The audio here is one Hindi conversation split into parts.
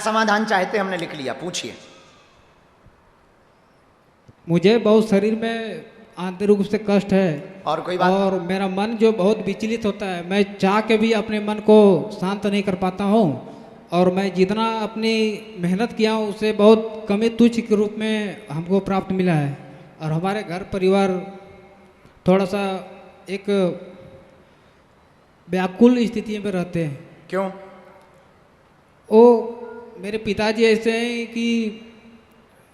समाधान चाहते हमने लिख लिया, पूछिए। मुझे बहुत शरीर में आंतरिक रूप से कष्ट है और कोई बात? और मेरा मन जो बहुत विचलित होता है, मैं चाह के भी अपने मन को शांत नहीं कर पाता हूँ और मैं जितना अपनी मेहनत किया हूँ उससे बहुत कमी तुच्छ के रूप में हमको प्राप्त मिला है। और हमारे घर परिवार थोड़ा सा एक व्याकुल स्थिति में रहते हैं। क्यों? वो मेरे पिताजी ऐसे हैं कि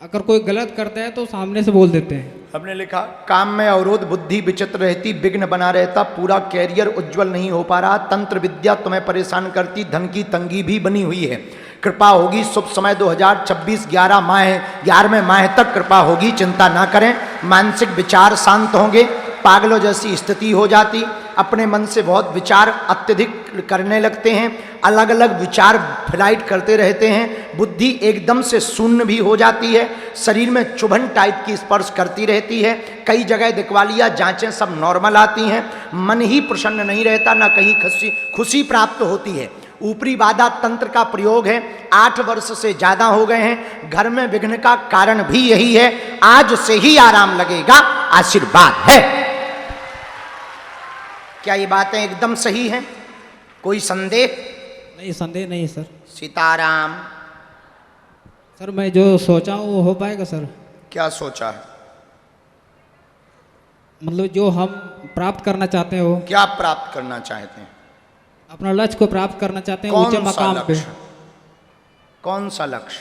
अगर कोई गलत करता है तो सामने से बोल देते हैं। हमने लिखा काम में अवरोध, बुद्धि विचित्र रहती, विघ्न बना रहता, पूरा कैरियर उज्जवल नहीं हो पा रहा, तंत्र विद्या तुम्हें परेशान करती, धन की तंगी भी बनी हुई है। कृपा होगी शुभ समय 2026 11वें माह तक कृपा होगी, चिंता ना करें। मानसिक विचार शांत होंगे, पागलों जैसी स्थिति हो जाती, अपने मन से बहुत विचार अत्यधिक करने लगते हैं, अलग अलग विचार फ्लाइट करते रहते हैं, बुद्धि एकदम से शून्य भी हो जाती है, शरीर में चुभन टाइप की स्पर्श करती रहती है, कई जगह दिखवा लिया, जांचें सब नॉर्मल आती हैं, मन ही प्रसन्न नहीं रहता, ना कहीं खुशी प्राप्त होती है। ऊपरी बाधा तंत्र का प्रयोग है, 8 वर्ष से ज्यादा हो गए हैं, घर में विघ्न का कारण भी यही है, आज से ही आराम लगेगा, आशीर्वाद है। क्या ये बातें एकदम सही हैं? कोई संदेह? नहीं, संदेह नहीं सर। सीताराम। सर मैं जो सोचा हूँ वो हो पाएगा सर? क्या सोचा है? मतलब जो हम प्राप्त करना चाहते हैं वो। क्या प्राप्त करना चाहते हैं? अपना लक्ष्य को प्राप्त करना चाहते हैं ऊंचे मकाम पे। कौन सा लक्ष्य?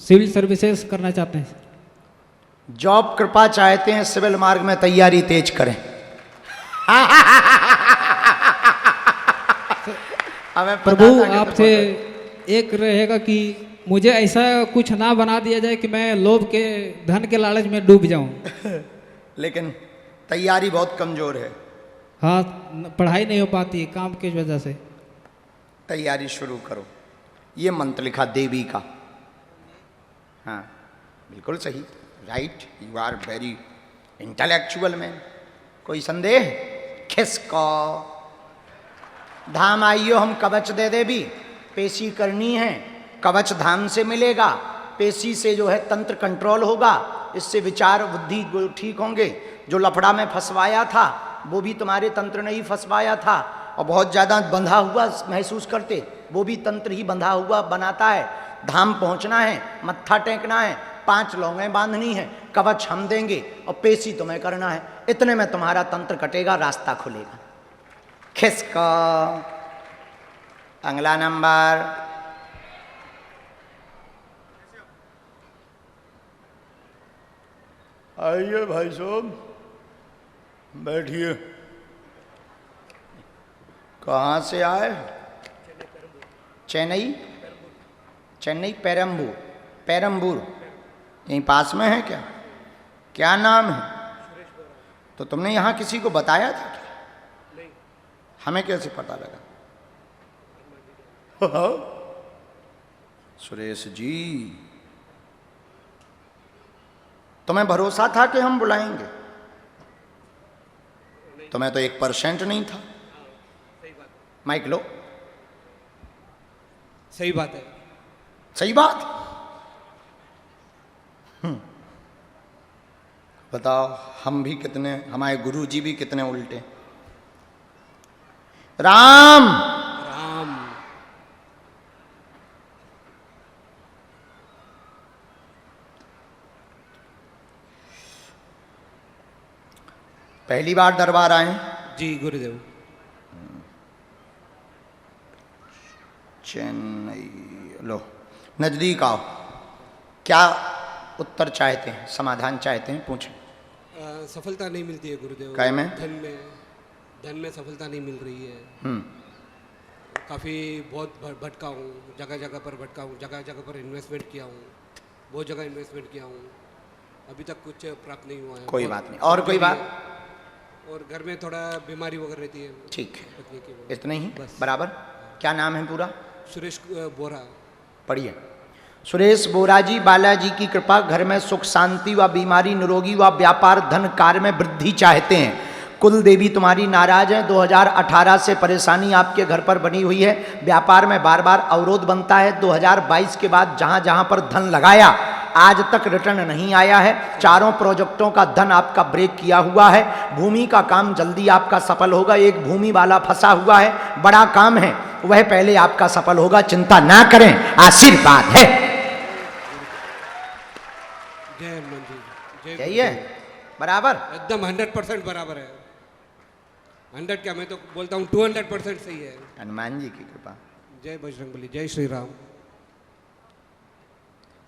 सिविल सर्विसेज करना चाहते हैं। जॉब कृपा चाहते हैं, सिविल मार्ग में तैयारी तेज करें। प्रभु आपसे एक रहेगा कि मुझे ऐसा कुछ ना बना दिया जाए कि मैं लोभ के धन के लालच में डूब जाऊं। लेकिन तैयारी बहुत कमजोर है। हाँ, पढ़ाई नहीं हो पाती काम की वजह से। तैयारी शुरू करो। ये मंत्र लिखा देवी का। हाँ बिल्कुल सही, right, you are very intellectual man. कोई संदेह? खिसको धाम आइयो, हम कवच दे दे भी, पेशी करनी है, कवच धाम से मिलेगा, पेशी से जो है तंत्र कंट्रोल होगा, इससे विचार बुद्धि ठीक होंगे। जो लफड़ा में फंसवाया था वो भी तुम्हारे तंत्र ने ही फंसवाया था, और बहुत ज़्यादा बंधा हुआ महसूस करते, वो भी तंत्र ही बंधा हुआ बनाता है। धाम पहुंचना है, मत्था टेकना है, 5 लौंगें बांधनी है, कवच हम देंगे और पेशी तुम्हें करना है, इतने में तुम्हारा तंत्र कटेगा, रास्ता खुलेगा। खिसका अगला नंबर। आइए भाई साहब, बैठिए। कहाँ से आए? चेन्नई? चेन्नई पेरम्बूर यहीं पास में है क्या? क्या नाम है? तो तुमने यहाँ किसी को बताया था क्या? नहीं। हमें कैसे पता लगा? सुरेश जी, तुम्हें भरोसा था कि हम बुलाएंगे? तुम्हें तो 1% नहीं था। माइक लो। सही बात है। सही बात। बताओ, हम भी कितने, हमारे गुरु जी भी कितने उल्टे। राम राम। पहली बार दरबार आए? जी गुरुदेव। चेन्नई, लो नजदीक आओ। क्या उत्तर चाहते हैं, समाधान चाहते हैं, पूछें। सफलता नहीं मिलती है गुरुदेव। काय में? धन में सफलता नहीं मिल रही है। काफ़ी बहुत भटका हूँ, जगह जगह पर भटका हूँ, जगह जगह पर इन्वेस्टमेंट किया हूँ, बहुत जगह इन्वेस्टमेंट किया हूँ, अभी तक कुछ प्राप्त नहीं हुआ है। कोई बात नहीं। और कोई बात? और घर में थोड़ा बीमारी वगैरह रहती है। ठीक है, पत्नी की। इतना ही बस। बराबर। क्या नाम है पूरा? सुरेश बोरा। पढ़िए। सुरेश बोरा जी, बालाजी की कृपा, घर में सुख शांति व बीमारी, निरोगी व व्यापार, धन कार्य में वृद्धि चाहते हैं। कुल देवी तुम्हारी नाराज है। 2018 से परेशानी आपके घर पर बनी हुई है, व्यापार में बार बार अवरोध बनता है। 2022 के बाद जहां जहां पर धन लगाया आज तक रिटर्न नहीं आया है। चारों प्रोजेक्टों का धन आपका ब्रेक किया हुआ है। भूमि का काम जल्दी आपका सफल होगा। एक भूमि वाला फंसा हुआ है, बड़ा काम है, वह पहले आपका सफल होगा, चिंता ना करें, आशीर्वाद है। जय हनुमान जी। यही है बराबर, एकदम 100% बराबर है। 100 क्या, मैं तो बोलता हूँ 200% सही है। हनुमान जी की कृपा। जय बजरंगबली, जय श्री राम।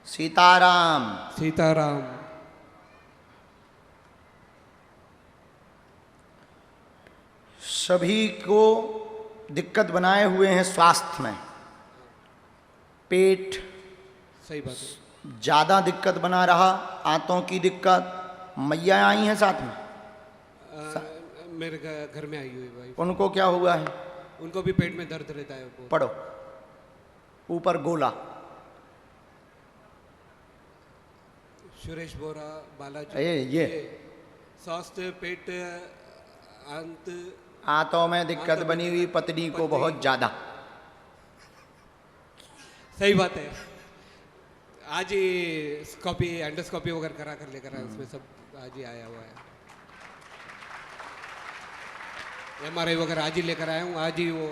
सीताराम। सीताराम। सभी को दिक्कत बनाए हुए हैं स्वास्थ्य में, पेट सही बात है। ज्यादा दिक्कत बना रहा, आंतों की दिक्कत। मैया आई हैं साथ में, मेरे घर में आई हुई भाई, उनको क्या हुआ है? उनको भी पेट में दर्द रहता है वो। पढ़ो ऊपर गोला। सुरेश बोरा, बालाजी। ये स्वास्थ्य, पेट, अंत, आंतों में दिक्कत बनी हुई, पत्नी को बहुत ज्यादा। सही बात है। आज ही स्कॉपी, एंडोस्कोपी वगैरह करा कर लेकर आया, उसमें सब आज ही आया हुआ है। MRI वगैरह आज ही लेकर आया हूँ, आज ही वो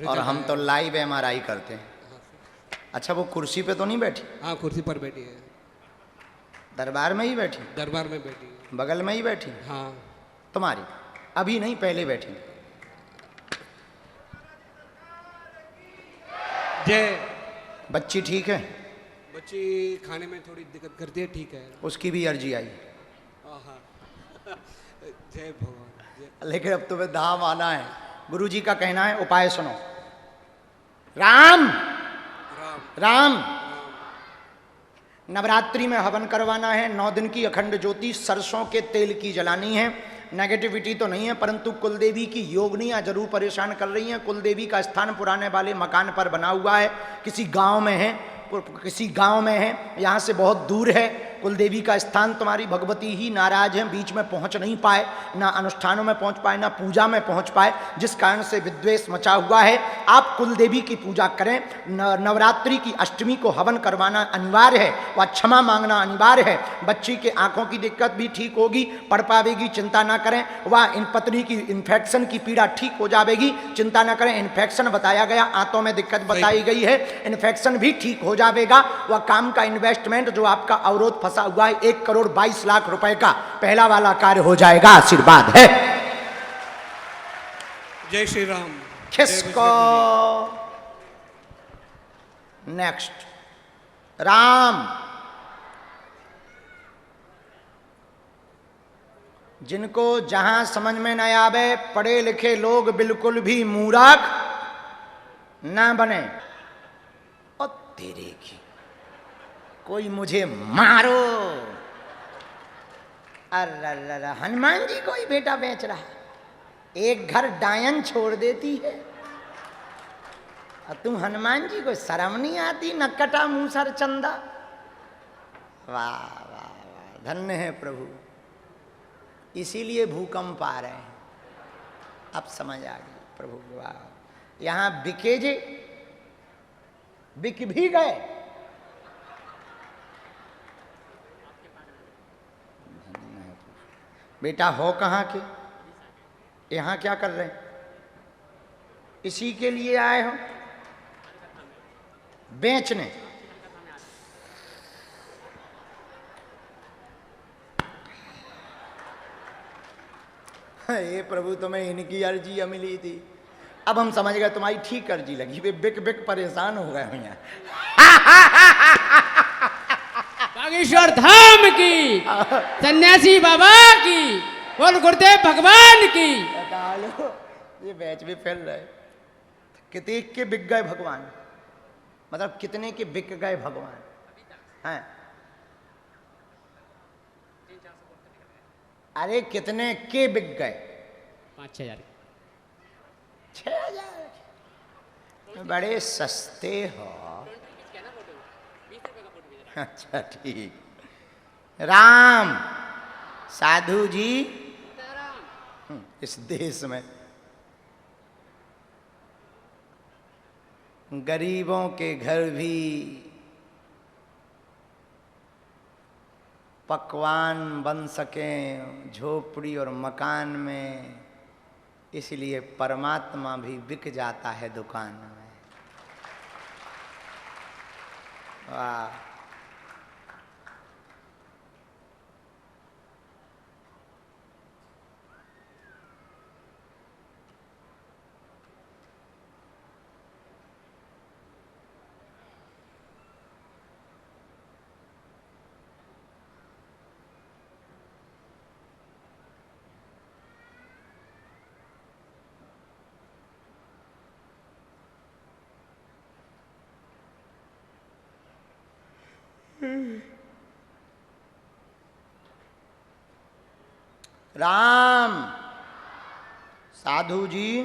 और हम तो लाइव MRI करते हैं। अच्छा, वो कुर्सी पे तो नहीं बैठी? हाँ, कुर्सी पर बैठी है। दरबार में ही बैठी? दरबार में बैठी है। बगल में ही बैठी? हाँ। तुम्हारी अभी नहीं, पहले बैठी। जय। बच्ची ठीक है? बच्ची खाने में थोड़ी दिक्कत करती है, ठीक है। उसकी भी अर्जी आई। हाँ। जय भगवान, जय। लेकिन अब तुम्हें धाम आना है। गुरुजी का कहना है, उपाय सुनो। राम राम राम नवरात्रि में हवन करवाना है। 9 दिन की अखंड ज्योति सरसों के तेल की जलानी है। नेगेटिविटी तो नहीं है, परंतु कुलदेवी की योगनियाँ जरूर परेशान कर रही हैं। कुलदेवी का स्थान पुराने वाले मकान पर बना हुआ है, किसी गांव में है, यहाँ से बहुत दूर है। कुलदेवी का स्थान तुम्हारी भगवती ही नाराज हैं, बीच में पहुंच नहीं पाए, ना अनुष्ठानों में पहुंच पाए, ना पूजा में पहुंच पाए, जिस कारण से विद्वेष मचा हुआ है। आप कुलदेवी की पूजा करें। नवरात्रि की अष्टमी को हवन करवाना अनिवार्य है, वह क्षमा मांगना अनिवार्य है। बच्ची के आंखों की दिक्कत भी ठीक होगी, पढ़ पावेगी, चिंता ना करें। वह इन पत्नी की इन्फेक्शन की पीड़ा ठीक हो जाएगी, चिंता ना करें। इन्फेक्शन बताया गया, आंतों में दिक्कत बताई गई है, इन्फेक्शन भी ठीक हो जाएगा। वह काम का इन्वेस्टमेंट जो आपका अवरोध फंसा हुआ है, 1 करोड़ 22 लाख रुपए का पहला वाला कार्य हो जाएगा, आशीर्वाद है। जय श्री राम। किसको? नेक्स्ट राम। जिनको जहां समझ में न आवे, पढ़े लिखे लोग बिल्कुल भी मूर्ख ना बने। और तेरे की कोई मुझे मारो। अरे हनुमान जी को ही बेटा बेच रहा, एक घर डायन छोड़ देती है, और तुम हनुमान जी को शर्म नहीं आती? नक्कटा मूसर चंदा। वाह वाह वाह, धन्य है प्रभु। इसीलिए भूकंप आ रहे हैं, अब समझ आ गई प्रभु। वाह, यहां बिके जे बिक भी गए। बेटा हो कहाँ के, यहाँ क्या कर रहे हैं? इसी के लिए आए हो बेचने? हे प्रभु, तुम्हें इनकी अर्जी मिली थी, अब हम समझ गए तुम्हारी ठीक अर्जी लगी। वे बिक बिक परेशान हो गए भैया। बागेश्वर धाम की, सन्यासी बाबा की, बोल गुरुदेव भगवान की। ये बैच भी फैल रहे। कितने के बिक गए भगवान? मतलब कितने के बिक गए भगवान हैं? अरे कितने के बिक गए? 5-6 हजार। 6,000? बड़े सस्ते हो। अच्छा ठीक। राम साधु जी इस देश में गरीबों के घर भी पकवान बन सकें झोपड़ी और मकान में, इसलिए परमात्मा भी बिक जाता है दुकान में। वाह। राम साधु जी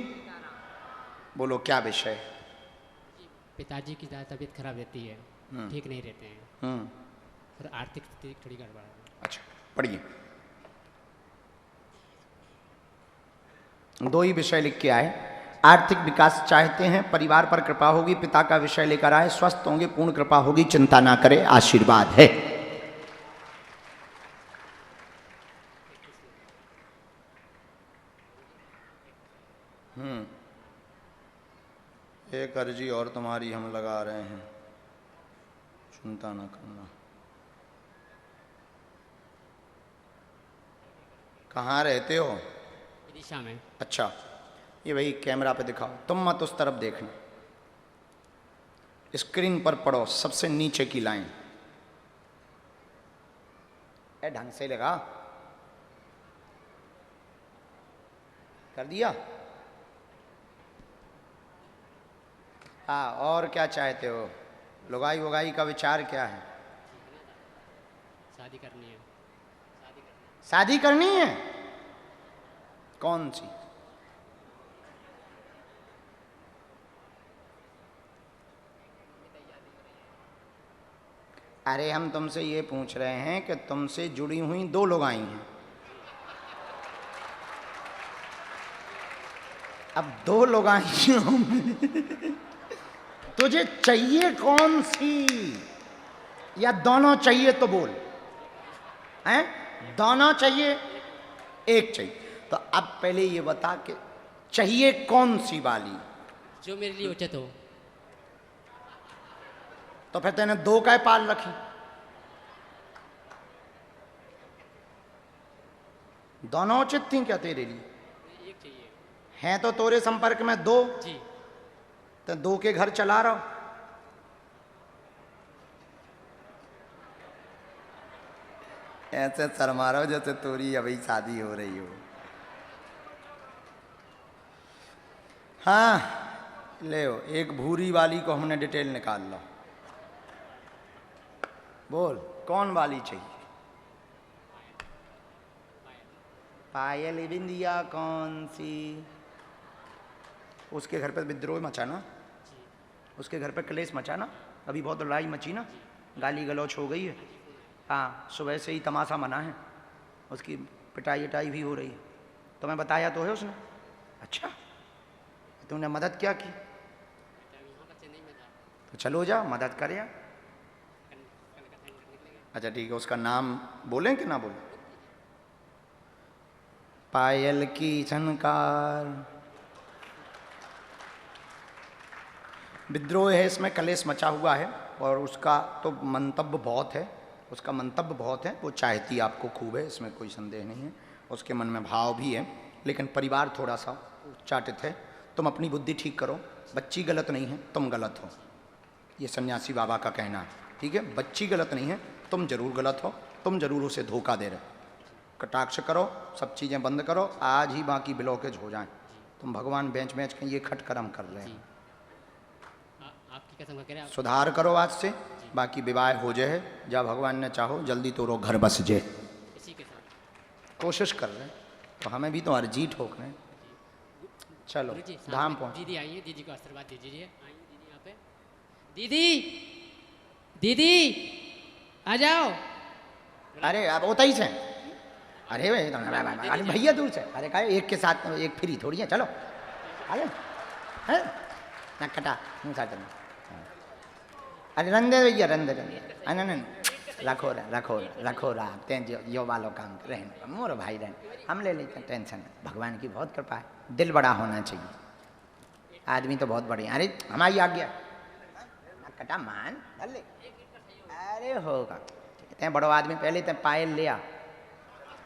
बोलो क्या विषय? पिताजी की ज़्यादा तबीयत खराब रहती है, ठीक नहीं रहते हैं और आर्थिक स्थिति थोड़ी गड़बड़ है। अच्छा पढ़िए। दो ही विषय लिख के आए। आर्थिक विकास चाहते हैं, परिवार पर कृपा होगी, पिता का विषय लेकर आए, स्वस्थ होंगे, पूर्ण कृपा होगी, चिंता ना करें, आशीर्वाद है। एक अर्जी और तुम्हारी हम लगा रहे हैं, चिंता ना करना। कहाँ रहते हो? विदिशा में। अच्छा, ये भाई कैमरा पे दिखाओ, तुम मत उस तरफ देखना, स्क्रीन पर पढ़ो सबसे नीचे की लाइन। ए ढंग से लगा, कर दिया? हाँ, और क्या चाहते हो? लुगाई वुगाई का विचार क्या है? शादी करनी है। शादी करनी है? कौन सी? अरे हम तुमसे ये पूछ रहे हैं कि तुमसे जुड़ी हुई दो लोग आई हैं, अब दो लोग आई हैं तुझे चाहिए कौन सी, या दोनों चाहिए तो बोल। हैं? दोनों चाहिए? एक चाहिए? तो अब पहले ये बता कि चाहिए कौन सी वाली? जो मेरे लिए उचित हो। तो फिर तूने दो काय पाल रखी? दोनों उचित थी क्या तेरे लिए? एक चाहिए। हैं तो तोरे संपर्क में दो, जी। तो दो के घर चला रहा हूं। ऐसे शर्मा रहा हो जैसे तोरी अभी शादी हो रही हो। हाँ ले हो, एक भूरी वाली को हमने डिटेल निकाल लो। बोल कौन वाली चाहिए? पायल बिंदिया कौन सी? उसके घर पर विद्रोह मचा ना, उसके घर पर क्लेश मचा ना, अभी बहुत लड़ाई मची ना, गाली गलौच हो गई है। हाँ, सुबह से ही तमाशा मना है, उसकी पिटाई उटाई भी हो रही है। तुम्हें बताया तो है उसने? अच्छा, तुमने मदद क्या की? तो चलो जा मदद कर यार। अच्छा ठीक है, उसका नाम बोलें कि ना बोलें? पायल की झनकार। विद्रोह है, इसमें कलेश मचा हुआ है, और उसका तो मंतव्य बहुत है, उसका मंतव्य बहुत है। वो चाहती आपको खूब है, इसमें कोई संदेह नहीं है, उसके मन में भाव भी है, लेकिन परिवार थोड़ा सा उच्चाटित है। तुम अपनी बुद्धि ठीक करो, बच्ची गलत नहीं है, तुम गलत हो, ये सन्यासी बाबा का कहना है। ठीक है, बच्ची गलत नहीं है, तुम जरूर गलत हो, तुम जरूर उसे धोखा दे रहे हो। कटाक्ष करो, सब चीज़ें बंद करो, आज ही बाकी ब्लॉकेज हो जाएं। तुम भगवान बेंच बेंच के ये खट कर्म कर रहे हैं। आपकी कसम कह रहे हैं। सुधार करो आज से, बाकी विवाह हो जाए, जब भगवान ने चाहो जल्दी तो रो घर बस जाए। इसी के साथ कोशिश कर रहे हैं, तो हमें भी तो अर्जी ठोक रहे हैं। चलो गुरुजी, धाम सामने पहुँच। दीदी आई है, दीदी को आशीर्वाद दीजिए। आई दीदी यहाँ पे। दीदी, दीदी आ जाओ। अरे आप होता ही से अरे अरे भैया दूर से, अरे कहा एक के साथ एक फ्री थोड़ी है, चलो आगे है ना कटा मुँह सा करना। अरे रंदे भैया रंदे अनन रखो रहा तें जो वालों काम रहने मोर भाई रहने हम ले लेते हैं टेंशन। भगवान की बहुत कृपा है, दिल बड़ा होना चाहिए। आदमी तो बहुत बढ़िया, अरे हमारी आ गया कटा मान ले, अरे होगा तें बड़ो आदमी पहले तें पायल लिया